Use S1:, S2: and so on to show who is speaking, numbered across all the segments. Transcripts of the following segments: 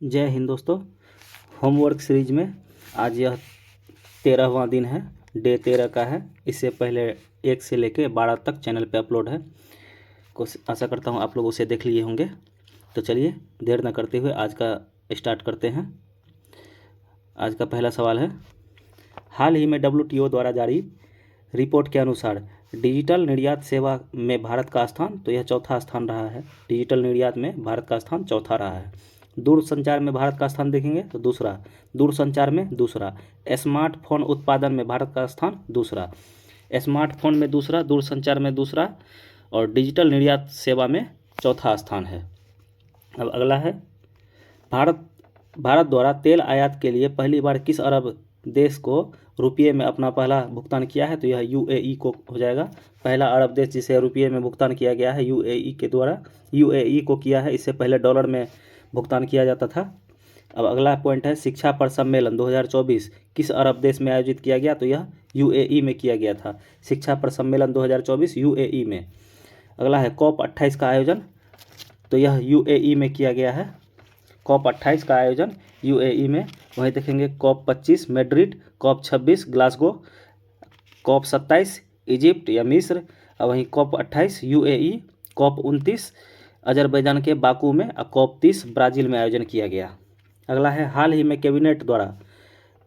S1: जय हिंद दोस्तों। Homework series में आज यह 13वां दिन है, डे 13 का है। इससे पहले 1 से लेकर 12 तक चैनल पे अपलोड है। आशा करता हूँ आप लोग उसे देख लिए होंगे। तो चलिए देर न करते हुए आज का स्टार्ट करते हैं। आज का पहला सवाल है, हाल ही में WTO द्वारा जारी रिपोर्ट के अनुसार डिजिटल निर्यात सेवा में भारत का स्थान, तो यह चौथा स्थान रहा है। डिजिटल निर्यात में भारत का स्थान चौथा रहा है। दूरसंचार में भारत का स्थान देखेंगे तो दूसरा, दूरसंचार में दूसरा, स्मार्टफोन उत्पादन में भारत का स्थान दूसरा, स्मार्टफोन में दूसरा, दूरसंचार में दूसरा और डिजिटल निर्यात सेवा में चौथा स्थान है। अब अगला है, भारत द्वारा तेल आयात के लिए पहली बार किस अरब देश को रुपये में अपना पहला भुगतान किया है? तो यह UAE को हो जाएगा। पहला अरब देश जिसे रुपये में भुगतान किया गया है UAE के द्वारा, UAE को किया है। इससे पहले डॉलर में भुगतान किया जाता था। अब अगला पॉइंट है, शिक्षा पर सम्मेलन 2024 किस अरब देश में आयोजित किया गया? तो यह UAE में किया गया था। शिक्षा पर सम्मेलन 2024 UAE में। अगला है, COP28 का आयोजन, तो यह UAE में किया गया है। COP28 का आयोजन UAE में। वहीं देखेंगे COP25 Madrid, COP26 Glasgow, COP27 Egypt या मिस्र, और वहीं COP28 UAE, COP29 अजरबैजान के बाकू में और COP30 ब्राज़ील में आयोजन किया गया। अगला है, हाल ही में कैबिनेट द्वारा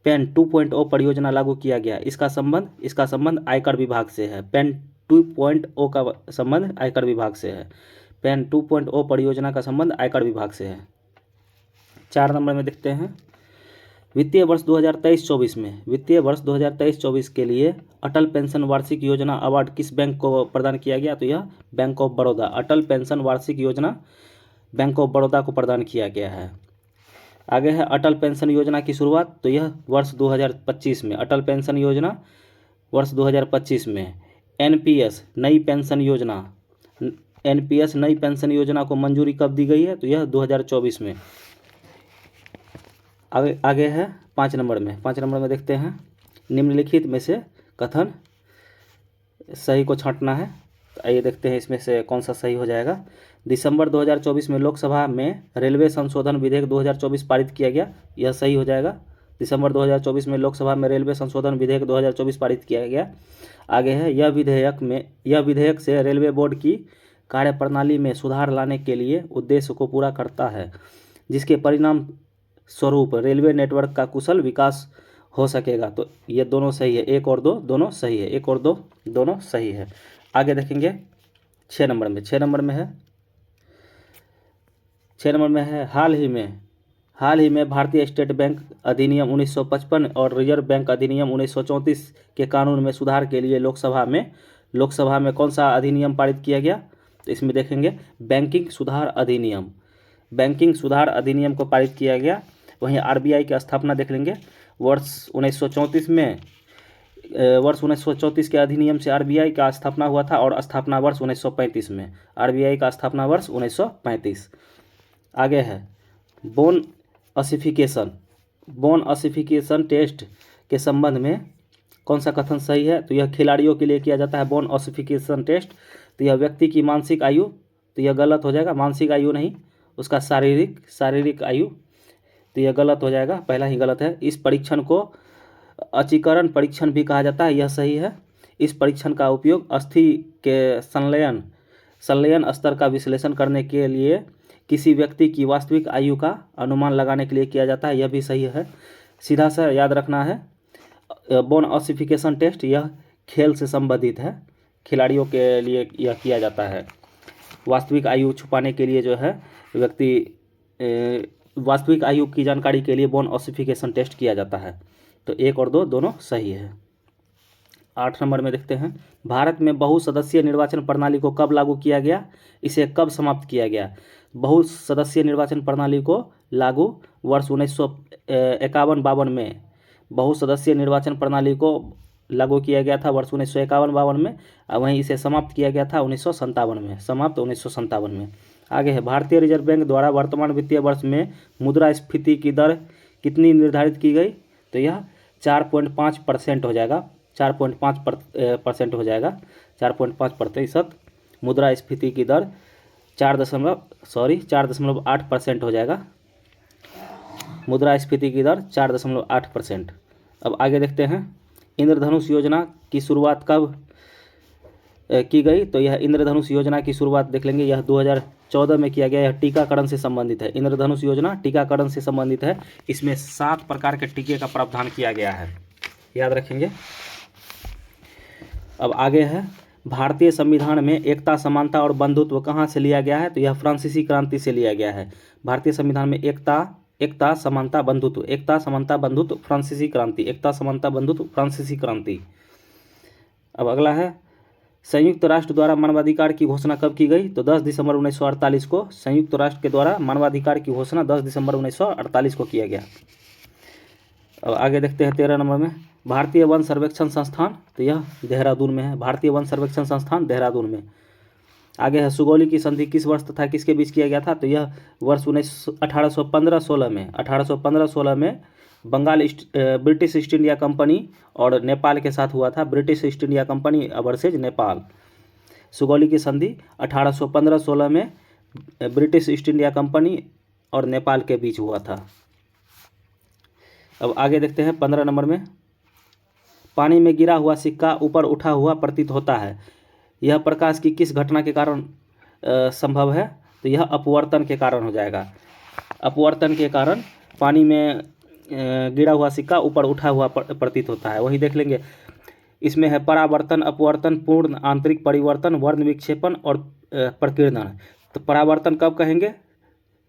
S1: पेन 2.0 परियोजना लागू किया गया। इसका संबंध आयकर विभाग से है। पेन 2.0 का संबंध आयकर विभाग से है। पेन 2.0 परियोजना का संबंध आयकर विभाग से है। 4 नंबर में देखते हैं, वित्तीय वर्ष 2023-24 के लिए अटल पेंशन वार्षिक योजना अवार्ड किस बैंक को प्रदान किया गया? तो यह bank of Baroda, Atal pension वार्षिक योजना बैंक ऑफ बड़ौदा को प्रदान किया गया है। आगे है, अटल पेंशन योजना की शुरुआत, तो यह वर्ष 2025 में, अटल पेंशन योजना वर्ष 2025 में। NPS नई पेंशन योजना को मंजूरी कब दी गई है? तो यह 2024 में। आगे है 5 नंबर में देखते हैं, निम्नलिखित में से कथन सही को छांटना है। तो आइए देखते हैं इसमें से कौन सा सही हो जाएगा। दिसंबर 2024 में लोकसभा में रेलवे संशोधन विधेयक 2024 पारित किया गया, यह सही हो जाएगा। दिसंबर 2024 में लोकसभा में रेलवे संशोधन विधेयक 2024 पारित किया गया। आगे है, यह विधेयक से रेलवे बोर्ड की कार्यप्रणाली में सुधार लाने के लिए उद्देश्य को पूरा करता है, जिसके परिणाम स्वरूप रेलवे नेटवर्क का कुशल विकास हो सकेगा। तो ये दोनों सही है, 1 और 2 दोनों सही है, 1 और 2 दोनों सही है। आगे देखेंगे 6 नंबर में है, हाल ही में भारतीय स्टेट बैंक अधिनियम 1955 और रिजर्व बैंक अधिनियम 1934 के कानून में सुधार के लिए लोकसभा में कौन सा अधिनियम पारित किया गया? तो इसमें देखेंगे बैंकिंग सुधार अधिनियम को पारित किया गया। वहीं RBI की स्थापना देख लेंगे, वर्ष 1934 के अधिनियम से RBI का स्थापना हुआ था और स्थापना वर्ष 1935 में, RBI का स्थापना वर्ष 1935। आगे है, बोन ऑसिफिकेशन टेस्ट के संबंध में कौन सा कथन सही है? तो यह खिलाड़ियों के लिए किया जाता है बोन ऑसिफिकेशन टेस्ट। तो यह व्यक्ति की मानसिक आयु, तो यह गलत हो जाएगा, मानसिक आयु नहीं, उसका शारीरिक आयु, तो यह गलत हो जाएगा, पहला ही गलत है। इस परीक्षण को अचीकरण परीक्षण भी कहा जाता है, यह सही है। इस परीक्षण का उपयोग अस्थि के संलयन स्तर का विश्लेषण करने के लिए किसी व्यक्ति की वास्तविक आयु का अनुमान लगाने के लिए किया जाता है, यह भी सही है। सीधा सा याद रखना है, बोन ऑसिफिकेशन टेस्ट यह खेल से संबंधित है, खिलाड़ियों के लिए यह किया जाता है। वास्तविक आयु छुपाने के लिए जो है व्यक्ति वास्तविक आयु की जानकारी के लिए बोन ऑसिफिकेशन टेस्ट किया जाता है। तो 1 और 2 दोनों सही है। 8 नंबर में देखते हैं, भारत में बहुसदस्यीय निर्वाचन प्रणाली को कब लागू किया गया? इसे कब समाप्त किया गया? बहुसदस्यीय निर्वाचन प्रणाली को लागू वर्ष 1951-52 में बहुसदस्यीय निर्वाचन प्रणाली को लागू किया गया था, वर्ष 1951-52 में। वहीं इसे समाप्त किया गया था 1957 में। आगे है, भारतीय रिजर्व बैंक द्वारा वर्तमान वित्तीय वर्ष में मुद्रास्फीति की दर कितनी निर्धारित की गई? तो यह 4.5% हो जाएगा, 4.5% मुद्रास्फीति की दर 4.8% हो जाएगा। मुद्रास्फीति की दर 4.8%। अब आगे देखते हैं इंद्रधनुष योजना की शुरुआत कब की गई। तो यह इंद्रधनुष योजना की शुरुआत देख लेंगे, यह 2014 में किया गया। यह टीकाकरण से संबंधित है। इंद्रधनुष योजना टीकाकरण से संबंधित है। इसमें 7 प्रकार के टीके का प्रावधान किया गया है, याद रखेंगे। अब आगे है भारतीय संविधान में एकता, समानता और बंधुत्व कहाँ से लिया गया है। तो यह फ्रांसीसी क्रांति से लिया गया है। भारतीय संविधान में एकता समानता बंधुत्व, एकता समानता बंधुत्व फ्रांसीसी क्रांति, एकता समानता बंधुत्व फ्रांसीसी क्रांति। अब अगला है संयुक्त राष्ट्र द्वारा मानवाधिकार की घोषणा कब की गई। तो 10 दिसंबर 1948 को संयुक्त राष्ट्र के द्वारा मानवाधिकार की घोषणा 10 दिसंबर 1948 को किया गया। अब आगे देखते हैं 13 नंबर में भारतीय वन सर्वेक्षण संस्थान। तो यह देहरादून में है, भारतीय वन सर्वेक्षण संस्थान देहरादून में। आगे है सुगौली की संधि किस वर्ष तथा किसके बीच किया गया था। तो यह वर्ष 1815-16 में 1815-16 में Bengal British East India Company और नेपाल के साथ हुआ था। British East India Company versus Nepal. Sugauli की संधि 1815-16 में ब्रिटिश ईस्ट इंडिया कंपनी और नेपाल के बीच हुआ था। अब आगे देखते हैं 15 नंबर में पानी में गिरा हुआ सिक्का ऊपर उठा हुआ प्रतीत होता है। यह प्रकाश की किस घटना के कारण संभव है। तो यह अपवर्तन के कारण हो जाएगा। अपवर्तन के कारण पानी में गिरा हुआ सिक्का ऊपर उठा हुआ प्रतीत होता है। वही देख लेंगे, इसमें है परावर्तन, अपवर्तन, पूर्ण आंतरिक परिवर्तन, वर्ण विक्षेपण और प्रकीर्णन। तो परावर्तन कब कहेंगे,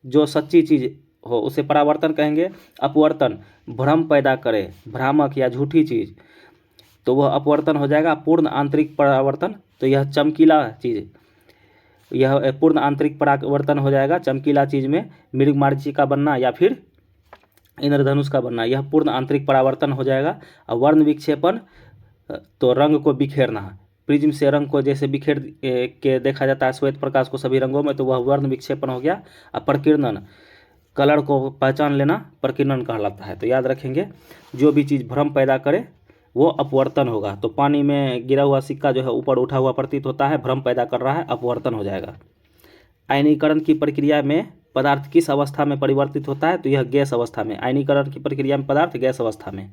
S1: जो सच्ची चीज़ हो उसे परावर्तन कहेंगे। अपवर्तन भ्रम पैदा करे, भ्रामक या झूठी चीज़, तो वह अपवर्तन हो जाएगा। पूर्ण आंतरिक परावर्तन, तो यह चमकीला चीज़, यह पूर्ण आंतरिक परावर्तन हो जाएगा। चमकीला चीज़ में मृगमार्ची का बनना या फिर इंद्रधनुष का बनना, यह पूर्ण आंतरिक परावर्तन हो जाएगा। और वर्ण विक्षेपण तो रंग को बिखेरना, प्रिज्म से रंग को जैसे बिखेर के देखा जाता है श्वेत प्रकाश को सभी रंगों में, तो वह वर्ण विक्षेपण हो गया। और प्रकीर्णन कलर को पहचान लेना प्रकीर्णन कहलाता है। तो याद रखेंगे, जो भी चीज़ भ्रम पैदा करे वो अपवर्तन होगा। तो पानी में गिरा हुआ सिक्का जो है ऊपर उठा हुआ प्रतीत होता है, भ्रम पैदा कर रहा है, अपवर्तन हो जाएगा। आयनीकरण की प्रक्रिया में पदार्थ किस अवस्था में परिवर्तित होता है। तो यह गैस अवस्था में। आयनीकरण की प्रक्रिया में पदार्थ गैस अवस्था में।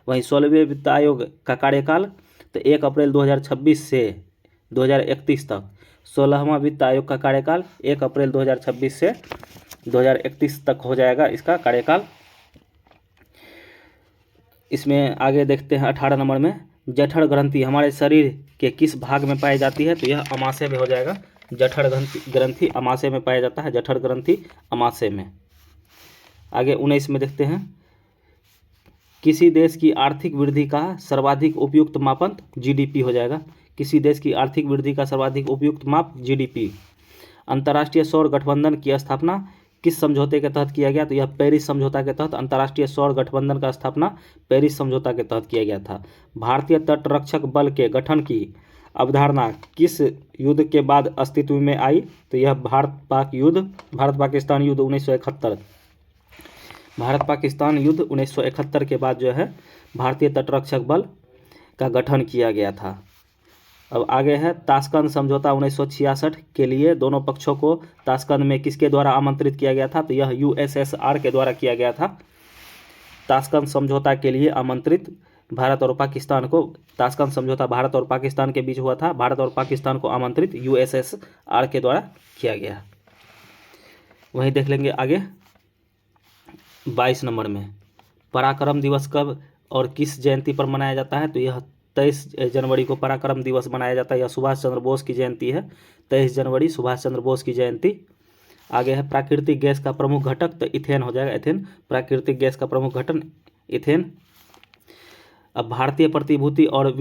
S1: वहीं 16वें वित्त आयोग का कार्यकाल तो 1 अप्रैल 2026 से 2031 तक। 16वां वित्त आयोग का कार्यकाल 1 अप्रैल 2026 से 2031 तक हो जाएगा इसका कार्यकाल। इसमें आगे देखते हैं 18 नंबर में जठर ग्रंथि हमारे शरीर के किस भाग में पाई जाती है। तो यह अमाशय में हो जाएगा। जठर ग्रंथि अमाशय में पाया जाता है। जठर ग्रंथि अमाशय में। आगे 19 में देखते हैं किसी देश की आर्थिक वृद्धि का सर्वाधिक उपयुक्त मापन जीडीपी हो जाएगा। किसी देश की आर्थिक वृद्धि का सर्वाधिक उपयुक्त माप जीडीपी। अंतर्राष्ट्रीय सौर गठबंधन की स्थापना किस समझौते के तहत किया गया। तो यह पेरिस समझौता के तहत अंतर्राष्ट्रीय सौर गठबंधन का स्थापना पेरिस समझौता के तहत किया गया था। भारतीय तटरक्षक बल के गठन की अवधारणा किस युद्ध के बाद अस्तित्व में आई। तो यह भारत पाकिस्तान युद्ध 1971। भारत पाकिस्तान युद्ध 1971 के बाद जो है भारतीय तटरक्षक बल का गठन किया गया था। अब आगे है ताशकंद समझौता 1966 के लिए दोनों पक्षों को ताशकंद में किसके द्वारा आमंत्रित किया गया था। तो यह यूएसएसआर के द्वारा किया गया था। ताशकंद समझौता के लिए आमंत्रित भारत और पाकिस्तान को, ताशकंद समझौता भारत और पाकिस्तान के बीच हुआ था। भारत और पाकिस्तान को आमंत्रित यूएसएसआर के द्वारा किया गया। वहीं देख लेंगे आगे 22 नंबर में पराक्रम दिवस कब और किस जयंती पर मनाया जाता है। तो यह 23 जनवरी को पराक्रम दिवस मनाया जाता है। यह सुभाष चंद्र बोस की जयंती है। 23 जनवरी सुभाष चंद्र बोस की जयंती। आगे है प्राकृतिक गैस का प्रमुख घटक, तो इथेन हो जाएगा। इथेन प्राकृतिक गैस का प्रमुख घटक इथेन। अब भारतीय प्रतिभूति और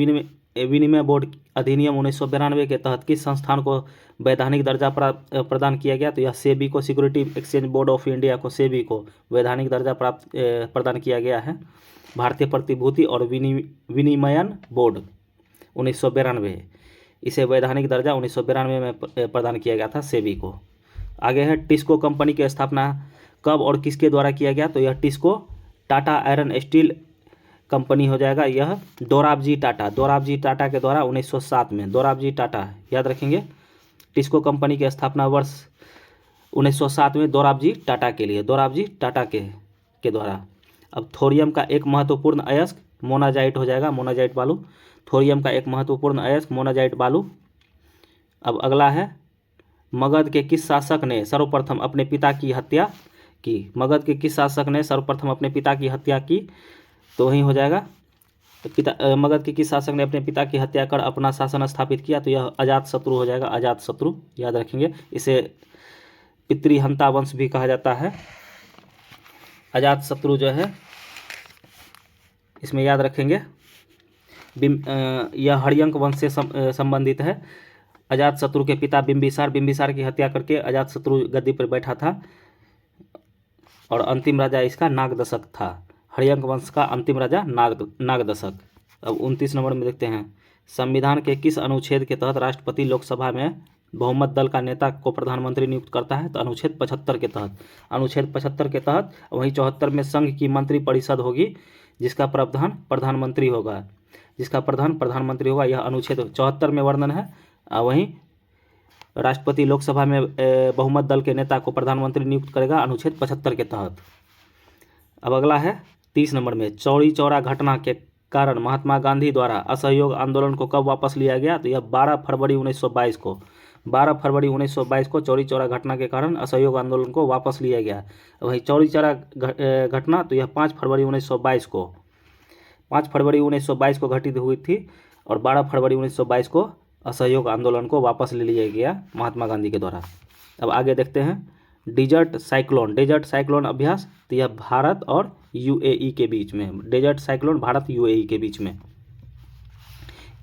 S1: विनिमय बोर्ड अधिनियम 1992 के तहत किस संस्थान को वैधानिक दर्जा प्रदान किया गया। तो यह सेबी को, security exchange board of India को, सेबी को वैधानिक दर्जा प्रदान किया गया है। भारतीय प्रतिभूति और विनिमयन बोर्ड 1992, इसे वैधानिक दर्जा 1992 में प्रदान किया गया था सेबी को। आगे है टिस्को कंपनी की स्थापना कब और किसके द्वारा किया गया। तो यह TISCO Tata iron steel company हो जाएगा। यह दोराबजी टाटा के द्वारा 1907 में, दोराबजी टाटा याद रखेंगे। टिस्को कंपनी की स्थापना वर्ष 1907 में दोराबजी टाटा के लिए, दोराबजी टाटा के के द्वारा। अब थोरियम का एक महत्वपूर्ण अयस्क मोनाजाइट हो जाएगा, मोनाजाइट बालू। थोरियम का एक महत्वपूर्ण अयस्क मोनाजाइट बालू। अब अगला है, मगध के किस शासक ने सर्वप्रथम अपने पिता की हत्या की? मगध के किस शासक ने सर्वप्रथम अपने पिता की हत्या की? तो वही हो जाएगा, मगध के किस शासक ने अपने पिता की हत्या कर अपना शासन स्थापित किया? तो यह अजातशत्रु हो जाएगा, अजातशत्रु, याद रखेंगे। इसे पितृहंता वंश भी कहा जाता है। अजातशत्रु जो है इसमें याद रखेंगे, यह हर्यंक वंश से संबंधित है। अजातशत्रु के पिता बिंबिसार की हत्या करके अजातशत्रु गद्दी पर बैठा था और अंतिम राजा इसका नागदशक था। हर्यंक वंश का अंतिम राजा नागदशक। अब 29 नंबर में देखते हैं, संविधान के किस अनुच्छेद के तहत राष्ट्रपति लोकसभा में बहुमत दल का नेता को प्रधानमंत्री नियुक्त करता है? तो अनुच्छेद 75 के तहत। अनुच्छेद 75 के तहत। वहीं 74 में संघ की मंत्री परिषद होगी जिसका प्रधान प्रधानमंत्री होगा, प्रधानमंत्री होगा। यह अनुच्छेद 74 में वर्णन है। वहीं राष्ट्रपति लोकसभा में बहुमत दल के नेता को प्रधानमंत्री नियुक्त करेगा, अनुच्छेद 75 के तहत। अब अगला है 30 नंबर में, चौरी चौरा घटना के कारण महात्मा गांधी द्वारा असहयोग आंदोलन को कब वापस लिया गया? तो यह 12 फरवरी 1922 को। 12 फरवरी 1922 को चौरी चौरा घटना के कारण असहयोग आंदोलन को वापस लिया गया। वहीं चौरी चौरा घटना तो यह 5 फरवरी 1922 को, 5 फरवरी 1922 को घटित हुई थी और 12 फरवरी 1922 को असहयोग आंदोलन को वापस ले लिया गया महात्मा गांधी के द्वारा। अब आगे देखते हैं, डेजर्ट साइक्लोन अभ्यास। तो यह भारत और यूएई के बीच में, डेजर्ट साइक्लोन भारत यूएई के बीच में।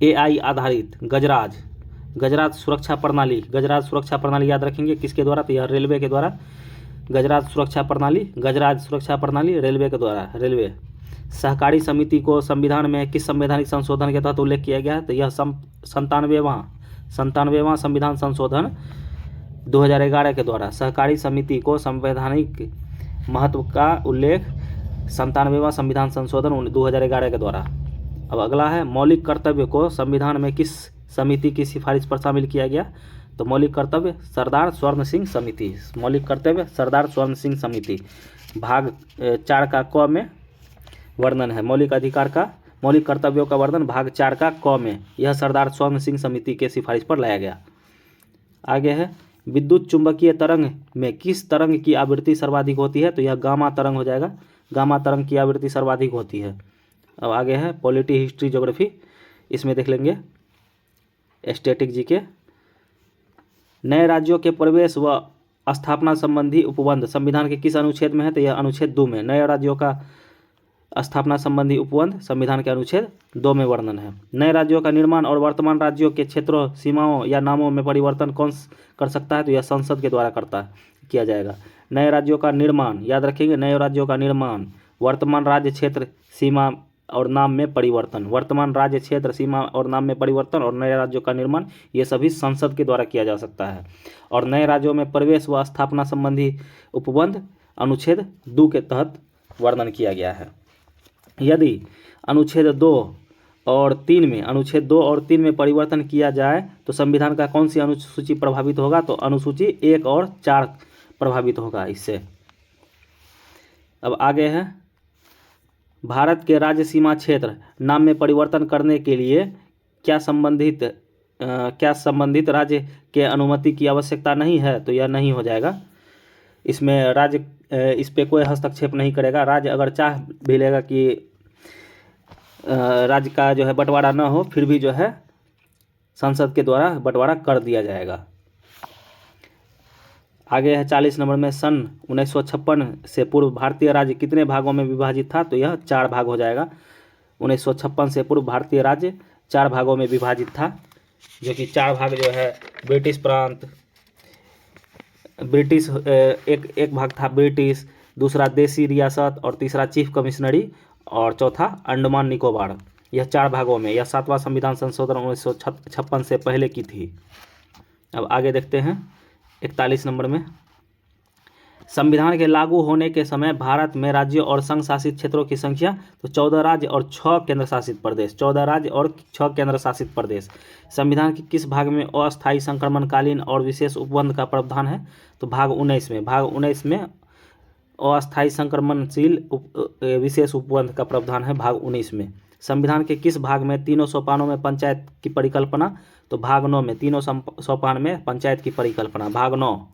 S1: एआई आधारित गजराज सुरक्षा प्रणाली याद रखेंगे किसके द्वारा? तो यह रेलवे के द्वारा। गजराज सुरक्षा प्रणाली रेलवे के द्वारा, रेलवे। सहकारी समिति को संविधान में किस संवैधानिक संशोधन के तहत उल्लेख किया गया है? तो यह 97वां संविधान संशोधन 2011 के द्वारा। सहकारी समिति को संवैधानिक महत्व का उल्लेख 97वां संविधान संशोधन 2011 के द्वारा। अब अगला है, मौलिक कर्तव्य को संविधान में किस समिति की सिफारिश पर शामिल किया गया? तो मौलिक कर्तव्य सरदार स्वर्ण सिंह समिति। मौलिक कर्तव्य सरदार स्वर्ण सिंह समिति। भाग 4 का क में वर्णन है। मौलिक कर्तव्यों का वर्णन भाग 4 का क में, यह सरदार स्वर्ण सिंह समिति के सिफारिश पर लाया गया। आगे है, विद्युत चुंबकीय तरंग में किस तरंग की आवृत्ति सर्वाधिक होती है? तो यह गामा तरंग हो जाएगा, गामा तरंग की आवृत्ति सर्वाधिक होती है। अब आगे है पॉलिटी, हिस्ट्री, ज्योग्राफी, इसमें देख लेंगे स्टैटिक जीके। नए राज्यों के प्रवेश व स्थापना संबंधी उपबंध संविधान के किस अनुच्छेद में है? तो यह अनुच्छेद 2 में। नए राज्यों का स्थापना संबंधी उपबंध संविधान के अनुच्छेद 2 में वर्णन है। नए राज्यों का निर्माण और वर्तमान राज्यों के क्षेत्रों, सीमाओं या नामों में परिवर्तन कौन कर सकता है? तो यह संसद के द्वारा किया जाएगा। नए राज्यों का निर्माण, याद रखेंगे, नए राज्यों का निर्माण, वर्तमान राज्य, क्षेत्र, सीमा और नाम में परिवर्तन, वर्तमान राज्य, क्षेत्र, सीमा और नाम में परिवर्तन और नए राज्यों का निर्माण, ये सभी संसद के द्वारा किया जा सकता है। और नए राज्यों में प्रवेश व स्थापना संबंधी उपबंध अनुच्छेद 2 के तहत वर्णन किया गया है। यदि अनुच्छेद 2 और 3 में परिवर्तन किया जाए तो संविधान का कौन सी अनुसूची प्रभावित होगा? तो अनुसूची 1 और 4 प्रभावित होगा इससे। अब आगे है, भारत के राज्य सीमा क्षेत्र नाम में परिवर्तन करने के लिए क्या संबंधित राज्य के अनुमति की आवश्यकता नहीं है? तो यह नहीं हो जाएगा। इसमें राज्य इस पे कोई हस्तक्षेप नहीं करेगा। राज्य अगर चाह भी लेगा कि राज्य का जो है बंटवारा न हो, फिर भी जो है संसद के द्वारा बंटवारा कर दिया जाएगा। आगे है 40 नंबर में, सन 1956 से पूर्व भारतीय राज्य कितने भागों में विभाजित था? तो यह 4 भाग हो जाएगा। 1956 से पूर्व भारतीय राज्य 4 भागों में विभाजित था, जो कि 4 भाग जो है ब्रिटिश प्रांत, एक भाग था ब्रिटिश, दूसरा देसी रियासत और तीसरा चीफ कमिश्नरी और चौथा अंडमान निकोबार। यह 4 भागों में, यह 7वां संविधान संशोधन 1956 से पहले की थी। अब आगे देखते हैं 41 नंबर में, संविधान के लागू होने के समय भारत में राज्यों और संघ शासित क्षेत्रों की संख्या, तो 14 राज्य और 6 केंद्र शासित प्रदेश, 14 राज्य और 6 केंद्र शासित प्रदेश। संविधान के किस भाग में अस्थायी संक्रमणकालीन और विशेष उपबंध का प्रावधान है? तो भाग 19 में, भाग 19 में अस्थायी संक्रमणशील विशेष उपबंध का प्रावधान है भाग 19 में। संविधान के किस भाग में तीनों सोपानों में पंचायत की परिकल्पना? तो भाग 9 में तीनों सोपान में पंचायत की परिकल्पना, भाग 9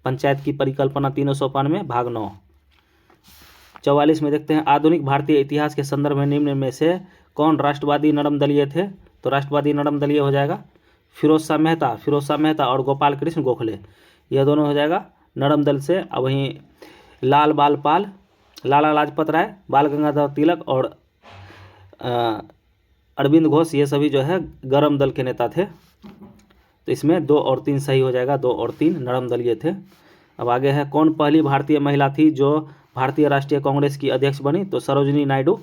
S1: पंचायत की परिकल्पना तीनों सोपान में, भाग 9। 44 में देखते हैं, आधुनिक भारतीय इतिहास के संदर्भ में निम्न में से कौन राष्ट्रवादी नरम दलीय थे? तो राष्ट्रवादी नरम दलीय हो जाएगा फिरोज शाह मेहता और गोपाल कृष्ण गोखले, यह दोनों हो जाएगा नरम दल से। अब वहीं लाल बाल पाल, लाला लाजपत राय, बाल गंगाधर तिलक और अरविंद घोष, ये सभी जो है गरम दल के नेता थे। तो इसमें 2 और 3 सही हो जाएगा, 2 और 3 नरम दलीय थे। अब आगे है, कौन पहली भारतीय महिला थी जो भारतीय राष्ट्रीय कांग्रेस की अध्यक्ष बनी? तो सरोजिनी नायडू,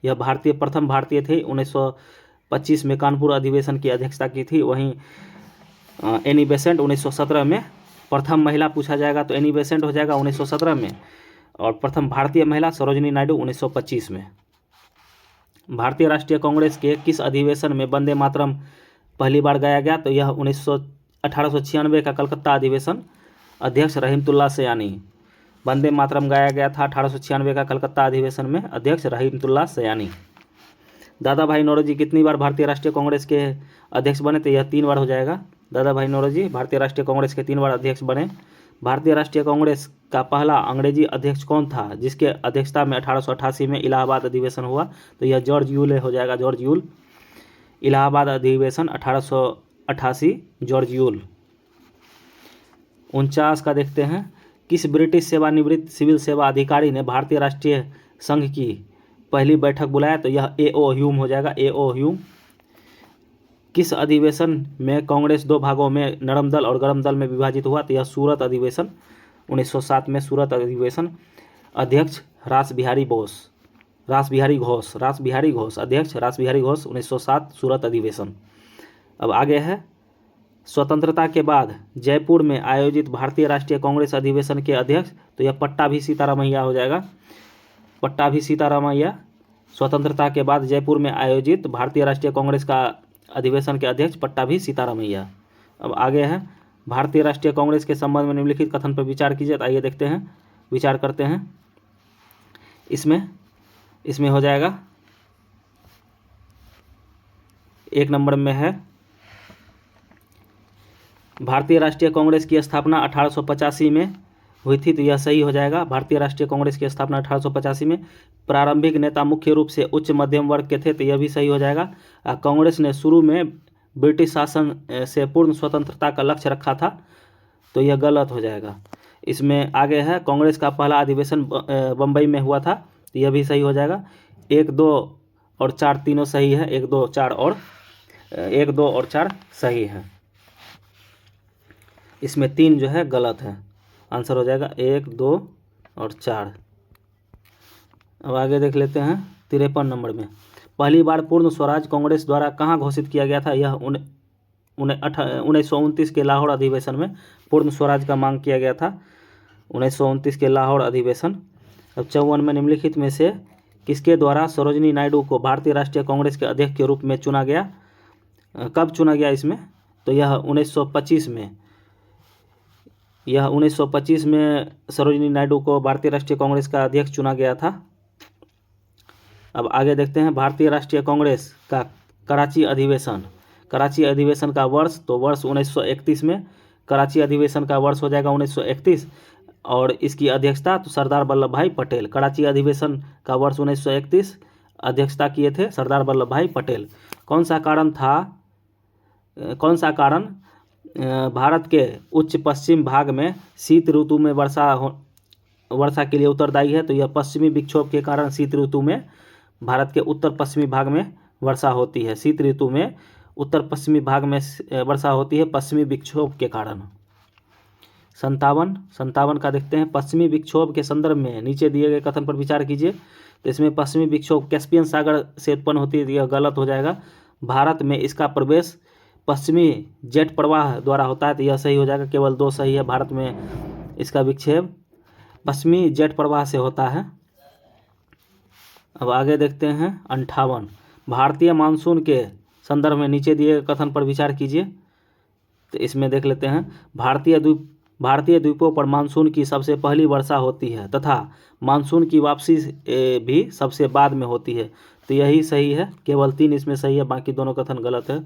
S1: यह प्रथम भारतीय थे। 1925 में कानपुर अधिवेशन की अध्यक्षता की थी। वहीं एनी बेसेंट 1917 में प्रथम महिला पूछा जाएगा तो एनी बेसेंट हो जाएगा 1917 में, और प्रथम भारतीय महिला सरोजिनी नायडू 1925 में। भारतीय राष्ट्रीय कांग्रेस के किस अधिवेशन में वंदे मातरम पहली बार गाया गया? तो यह 1896 का कलकत्ता अधिवेशन, अध्यक्ष रहीमतुल्लाह सयानी। वंदे मातरम गाया गया था 1896 का कलकत्ता अधिवेशन में, अध्यक्ष रहीमतुल्लाह सयानी। दादा भाई नौरोजी कितनी बार भारतीय राष्ट्रीय कांग्रेस के अध्यक्ष बने? तो यह 3 बार हो जाएगा। दादा भाई नौरोजी भारतीय राष्ट्रीय कांग्रेस के 3 बार अध्यक्ष बने। भारतीय राष्ट्रीय कांग्रेस का पहला अंग्रेजी अध्यक्ष कौन था जिसके अध्यक्षता में 1888 में इलाहाबाद अधिवेशन हुआ? तो यह जॉर्ज यूल हो जाएगा, जॉर्ज यूल। इलाहाबाद अधिवेशन 1888, जॉर्ज यूल। 49 का देखते हैं, किस ब्रिटिश सेवानिवृत्त सिविल सेवा अधिकारी ने भारतीय राष्ट्रीय संघ की पहली बैठक बुलाया? तो यह A.O. ह्यूम हो जाएगा, A.O. ह्यूम। किस अधिवेशन में कांग्रेस 2 भागों में नरम दल और गरम दल में विभाजित हुआ? तो यह सूरत अधिवेशन 1907 में, सूरत अधिवेशन। अध्यक्ष रास बिहारी घोष, अध्यक्ष रास बिहारी घोष 1907 सूरत अधिवेशन। अब आगे है, स्वतंत्रता के बाद जयपुर में आयोजित भारतीय राष्ट्रीय कांग्रेस अधिवेशन के अध्यक्ष? तो यह पट्टाभी सीतारामैया हो जाएगा, पट्टाभी सीतारामैया। स्वतंत्रता के बाद जयपुर में आयोजित भारतीय राष्ट्रीय कांग्रेस का अधिवेशन के अध्यक्ष पट्टाभी सीतारामैया। अब आगे है, भारतीय राष्ट्रीय कांग्रेस के संबंध में निम्नलिखित कथन पर विचार कीजिए। तो आइए देखते हैं, विचार करते हैं। इसमें हो जाएगा 1 नंबर में है, भारतीय राष्ट्रीय कांग्रेस की स्थापना 1885 में हुई थी। तो यह सही हो जाएगा, भारतीय राष्ट्रीय कांग्रेस की स्थापना 1885 में। प्रारंभिक नेता मुख्य रूप से उच्च मध्यम वर्ग के थे। तो यह भी सही हो जाएगा। कांग्रेस ने शुरू में ब्रिटिश शासन से पूर्ण स्वतंत्रता का लक्ष्य रखा था। तो यह गलत हो जाएगा। इसमें आगे है, कांग्रेस का पहला अधिवेशन बम्बई में हुआ था। तो यह भी सही हो जाएगा। 1, 2 और 4 तीनों सही है, 1, 2, 4 सही है। इसमें 3 जो है गलत है, आंसर हो जाएगा 1, 2 और 4। अब आगे देख लेते हैं 53 नंबर में, पहली बार पूर्ण स्वराज कांग्रेस द्वारा कहाँ घोषित किया गया था? यह 1929 के लाहौर अधिवेशन में पूर्ण स्वराज का मांग किया गया था, 1929 के लाहौर अधिवेशन। अब 54 में, निम्नलिखित में से किसके द्वारा सरोजिनी नायडू को भारतीय राष्ट्रीय कांग्रेस के अध्यक्ष के रूप में चुना गया? कब चुना गया इसमें? तो यह 1925 में सरोजिनी नायडू को भारतीय राष्ट्रीय कांग्रेस का अध्यक्ष चुना गया था। अब आगे देखते हैं, भारतीय राष्ट्रीय कांग्रेस का कराची अधिवेशन का वर्ष? तो वर्ष 1931 में, कराची अधिवेशन का वर्ष हो जाएगा 1931। और इसकी अध्यक्षता तो सरदार वल्लभ भाई पटेल, कराची अधिवेशन का वर्ष 1931, अध्यक्षता किए थे सरदार वल्लभ भाई पटेल। कौन सा कारण भारत के उच्च पश्चिम भाग में शीत ऋतु में वर्षा के लिए उत्तरदायी है? तो यह पश्चिमी विक्षोभ के कारण शीत ऋतु में भारत के उत्तर पश्चिमी भाग में वर्षा होती है। शीत ऋतु में उत्तर पश्चिमी भाग में वर्षा होती है पश्चिमी विक्षोभ के कारण। 57 का देखते हैं, पश्चिमी विक्षोभ के संदर्भ में नीचे दिए गए कथन पर विचार कीजिए। तो इसमें पश्चिमी विक्षोभ कैस्पियन सागर से उत्पन्न होती है, यह गलत हो जाएगा। भारत में इसका प्रवेश पश्चिमी जेट प्रवाह द्वारा होता है। तो यह सही हो जाएगा, केवल 2 सही है। भारत में इसका विक्षेप पश्चिमी जेट प्रवाह से होता है। अब आगे देखते हैं 58, भारतीय मानसून के संदर्भ में नीचे दिए गए कथन पर विचार कीजिए। तो इसमें देख लेते हैं, भारतीय भारतीय द्वीपों पर मानसून की सबसे पहली वर्षा होती है तथा मानसून की वापसी भी सबसे बाद में होती है। तो यही सही है, केवल 3 इसमें सही है, बाकी दोनों कथन गलत है।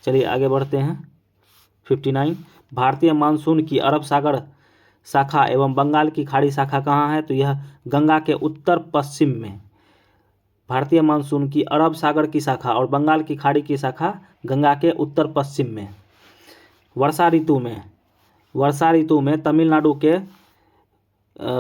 S1: चलिए आगे बढ़ते हैं। 59, भारतीय मानसून की अरब सागर शाखा एवं बंगाल की खाड़ी शाखा कहाँ है? तो यह गंगा के उत्तर पश्चिम में। भारतीय मानसून की अरब सागर की शाखा और बंगाल की खाड़ी की शाखा गंगा के उत्तर पश्चिम में। वर्षा ऋतु में तमिलनाडु के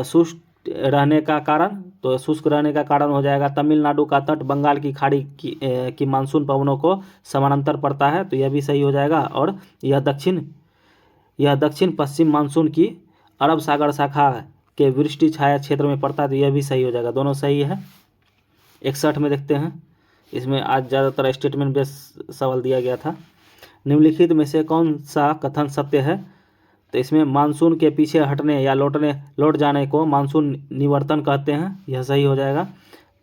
S1: शुष्क रहने का कारण, तो शुष्क रहने का कारण हो जाएगा तमिलनाडु का तट बंगाल की खाड़ी की मानसून पवनों को समानांतर पड़ता है, तो यह भी सही हो जाएगा। और यह दक्षिण पश्चिम मानसून की अरब सागर शाखा के वृष्टि छाया क्षेत्र में पड़ता है, तो यह भी सही हो जाएगा, दोनों सही है। 61 में देखते हैं, इसमें आज ज़्यादातर स्टेटमेंट बेस्ड सवाल दिया गया था। निम्नलिखित में से कौन सा कथन सत्य है? तो इसमें मानसून के पीछे हटने या लौट जाने को मानसून निवर्तन कहते हैं, यह सही हो जाएगा।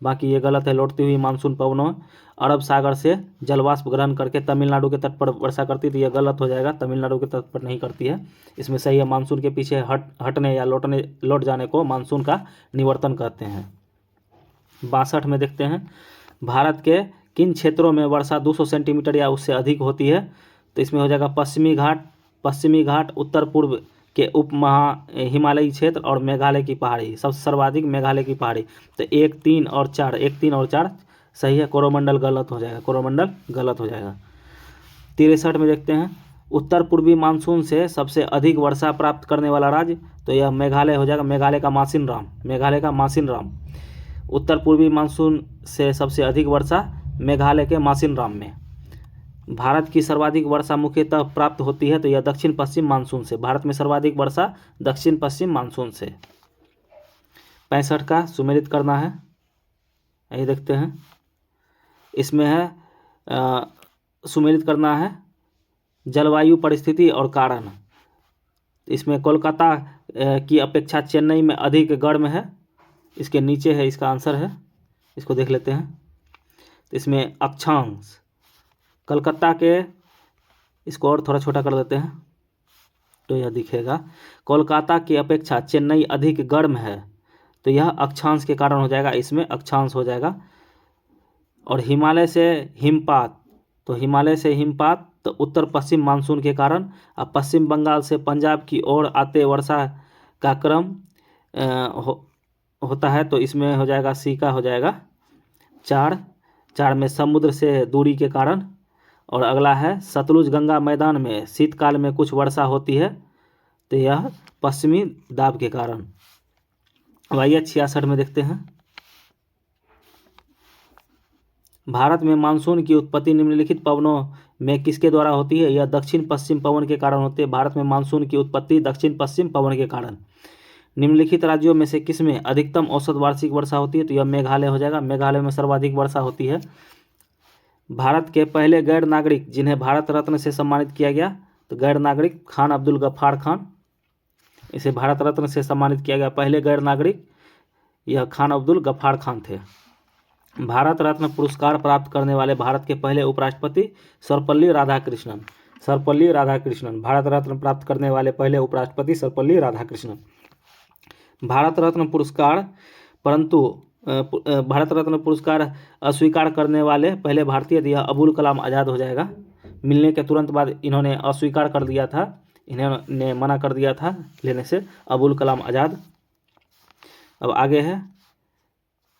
S1: बाकी ये गलत है। लौटती हुई मानसून पवनों अरब सागर से जलवाष्प ग्रहण करके तमिलनाडु के तट पर वर्षा करती, तो यह गलत हो जाएगा, तमिलनाडु के तट पर नहीं करती है। इसमें सही है, मानसून के पीछे हटने या लौट जाने को मानसून का निवर्तन कहते हैं। 62 में देखते हैं, भारत के किन क्षेत्रों में वर्षा 200 सेंटीमीटर या उससे अधिक होती है? तो इसमें हो जाएगा पश्चिमी घाट, उत्तर पूर्व के उप हिमालयी क्षेत्र और मेघालय की पहाड़ी। सबसे सर्वाधिक मेघालय की पहाड़ी। तो 1, 3 और 4 सही है, कोरोमंडल गलत हो जाएगा। 63 में देखते हैं, उत्तर पूर्वी मानसून से सबसे अधिक वर्षा प्राप्त करने वाला राज्य, तो यह मेघालय हो जाएगा, मेघालय का मासिनराम। उत्तर पूर्वी मानसून से सबसे अधिक वर्षा मेघालय के मासिनराम में। भारत की सर्वाधिक वर्षा मुख्यतः प्राप्त होती है, तो यह दक्षिण पश्चिम मानसून से। भारत में सर्वाधिक वर्षा दक्षिण पश्चिम मानसून से। 65 का सुमेलित करना है, यही देखते हैं। इसमें है सुमेलित करना है जलवायु परिस्थिति और कारण। इसमें कोलकाता की अपेक्षा चेन्नई में अधिक गर्म है, इसके नीचे है इसका आंसर है, इसको देख लेते हैं। तो इसमें अक्षांश कलकत्ता के, इसको और थोड़ा छोटा कर देते हैं तो यह दिखेगा, कोलकाता की अपेक्षा चेन्नई अधिक गर्म है, तो यह अक्षांश के कारण हो जाएगा, इसमें अक्षांश हो जाएगा। और हिमालय से हिमपात तो उत्तर पश्चिम मानसून के कारण। अब पश्चिम बंगाल से पंजाब की ओर आते वर्षा का क्रम होता है, तो इसमें हो जाएगा सी का हो जाएगा 4 में समुद्र से दूरी के कारण। और अगला है सतलुज गंगा मैदान में शीतकाल में कुछ वर्षा होती है, तो यह पश्चिमी दाब के कारण। अब आइए 66 में देखते हैं, भारत में मानसून की उत्पत्ति निम्नलिखित पवनों में किसके द्वारा होती है? यह दक्षिण पश्चिम पवन के कारण होती है। भारत में मानसून की उत्पत्ति दक्षिण पश्चिम पवन के कारण। निम्नलिखित राज्यों में से किसमें अधिकतम औसत वार्षिक वर्षा होती है? तो यह मेघालय हो जाएगा, मेघालय में सर्वाधिक वर्षा होती है। भारत के पहले गैर नागरिक जिन्हें भारत रत्न से सम्मानित किया गया, तो गैर नागरिक खान अब्दुल गफ्फार खान, इसे भारत रत्न से सम्मानित किया गया। पहले गैर नागरिक यह खान अब्दुल गफ्फार खान थे। भारत रत्न पुरस्कार प्राप्त करने वाले भारत के पहले उपराष्ट्रपति सर्वपल्ली राधाकृष्णन। भारत रत्न प्राप्त करने वाले पहले उपराष्ट्रपति सर्वपल्ली राधाकृष्णन। भारत रत्न पुरस्कार अस्वीकार करने वाले पहले भारतीय, यह अबुल कलाम आज़ाद हो जाएगा। मिलने के तुरंत बाद इन्होंने अस्वीकार कर दिया था, इन्होंने मना कर दिया था लेने से, अबुल कलाम आज़ाद। अब आगे है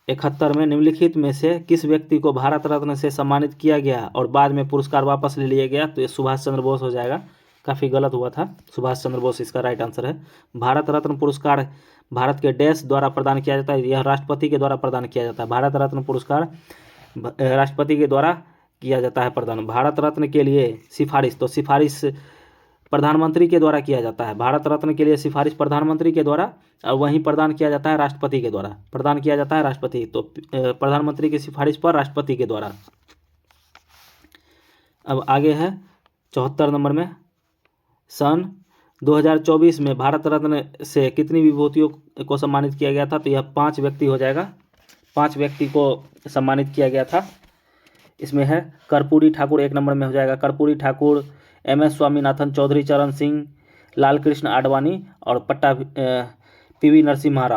S1: 71 में, निम्नलिखित में से किस व्यक्ति को भारत रत्न से सम्मानित किया गया और बाद में पुरस्कार वापस ले लिया गया? तो ये सुभाष चंद्र बोस हो जाएगा, काफ़ी गलत हुआ था, सुभाष चंद्र बोस इसका राइट आंसर है। भारत रत्न पुरस्कार भारत के देश द्वारा प्रदान किया जाता है, यह राष्ट्रपति के द्वारा प्रदान किया जाता है। भारत रत्न पुरस्कार राष्ट्रपति के द्वारा किया जाता है प्रदान। भारत रत्न के लिए सिफारिश, तो सिफारिश प्रधानमंत्री के द्वारा किया जाता है। भारत रत्न के लिए सिफारिश प्रधानमंत्री के द्वारा और वहीं प्रदान किया जाता है राष्ट्रपति के द्वारा, प्रदान किया जाता है राष्ट्रपति, तो प्रधानमंत्री की सिफारिश पर राष्ट्रपति के द्वारा। अब आगे है 74 नंबर में, सन 2024 में भारत रत्न से कितनी विभूतियों को सम्मानित किया गया था? तो यह 5 व्यक्ति हो जाएगा, 5 व्यक्ति को सम्मानित किया गया था। इसमें है कर्पूरी ठाकुर 1 नंबर में हो जाएगा, कर्पूरी ठाकुर, MS स्वामीनाथन, चौधरी चरण सिंह, लालकृष्ण आडवाणी और पीवी नरसिम्हा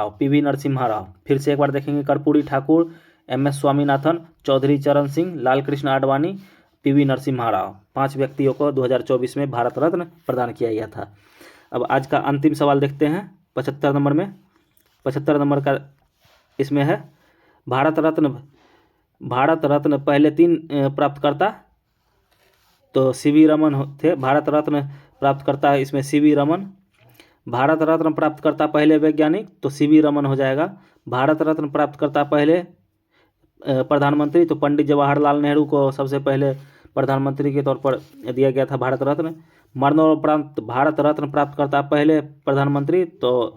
S1: राव। फिर से एक बार देखेंगे, कर्पूरी ठाकुर, MS स्वामीनाथन, चौधरी चरण सिंह, लालकृष्ण आडवाणी, पीवी नरसिम्हा राव, 5 व्यक्तियों को 2024 में भारत रत्न प्रदान किया गया था। अब आज का अंतिम सवाल देखते हैं 75 नंबर में। 75 नंबर का इसमें है भारत रत्न पहले 3 प्राप्तकर्ता, तो CV रमन थे भारत रत्न प्राप्तकर्ता है इसमें CV रमन। भारत रत्न प्राप्तकर्ता पहले वैज्ञानिक, तो CV रमन हो जाएगा। भारत रत्न प्राप्तकर्ता पहले प्रधानमंत्री, तो पंडित जवाहरलाल नेहरू को सबसे पहले प्रधानमंत्री के तौर पर दिया गया था भारत रत्न। मरणोपरांत भारत रत्न प्राप्तकर्ता पहले प्रधानमंत्री, तो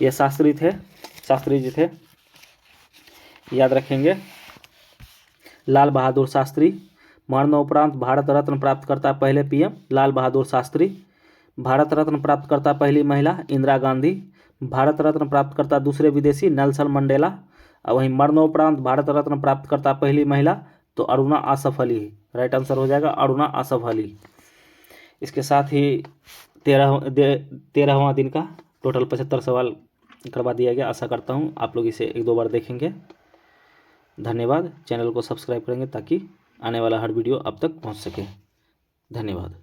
S1: ये शास्त्री जी थे, याद रखेंगे, लाल बहादुर शास्त्री। मरणोपरांत भारत रत्न प्राप्तकर्ता पहले PM लाल बहादुर शास्त्री। भारत रत्न प्राप्तकर्ता पहली महिला इंदिरा गांधी। भारत रत्न प्राप्तकर्ता दूसरे विदेशी नेल्सन मंडेला। और वहीं मरणोपरांत भारत रत्न प्राप्तकर्ता पहली महिला तो अरुणा आसफ अली, राइट आंसर हो जाएगा अरुणा आसफ अली। इसके साथ ही 13वां दिन का टोटल 75 सवाल करवा दिया गया। आशा करता हूँ आप लोग इसे 1-2 बार देखेंगे। धन्यवाद। चैनल को सब्सक्राइब करेंगे ताकि आने वाला हर वीडियो आप तक पहुँच सके। धन्यवाद।